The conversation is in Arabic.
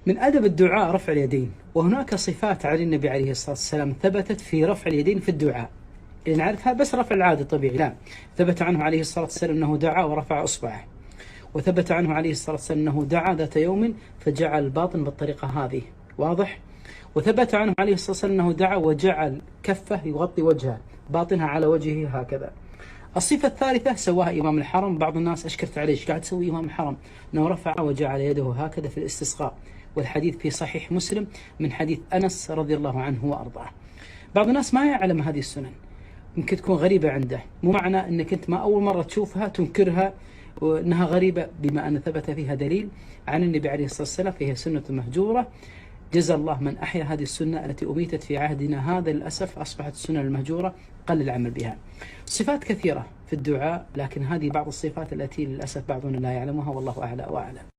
من أدب الدعاء رفع اليدين، وهناك صفات على النبي عليه الصلاة والسلام ثبتت في رفع اليدين في الدعاء، اللي نعرفها بس رفع العادي طبيعي، لا، ثبت عنه عليه الصلاة والسلام أنه دعا ورفع أصبعه، وثبت عنه عليه الصلاة والسلام أنه دعا ذات يوم فجعل الباطن بالطريقة هذه، واضح؟ وثبت عنه عليه الصلاة والسلام أنه دعا وجعل كفه يغطي وجهه، باطنها على وجهه هكذا. الصفة الثالثة سواها إمام الحرم، بعض الناس أشكرت عليه ايش قاعد تسوي إمام الحرم؟ أنه رفع وجعل يده هكذا في الاستسقاء، والحديث في صحيح مسلم من حديث أنس رضي الله عنه وأرضاه. بعض الناس ما يعلم هذه السنن، يمكن تكون غريبة عنده، مو معنى أنك أنت ما أول مرة تشوفها تنكرها وأنها غريبة، بما أن ثبت فيها دليل عن النبي عليه الصلاة والسلام، فهي سنة مهجورة. جزى الله من أحيا هذه السنة التي أميتت في عهدنا هذا، للأسف أصبحت السنة المهجورة قل العمل بها. صفات كثيرة في الدعاء، لكن هذه بعض الصفات التي للأسف بعضنا لا يعلمها، والله أعلى وأعلم.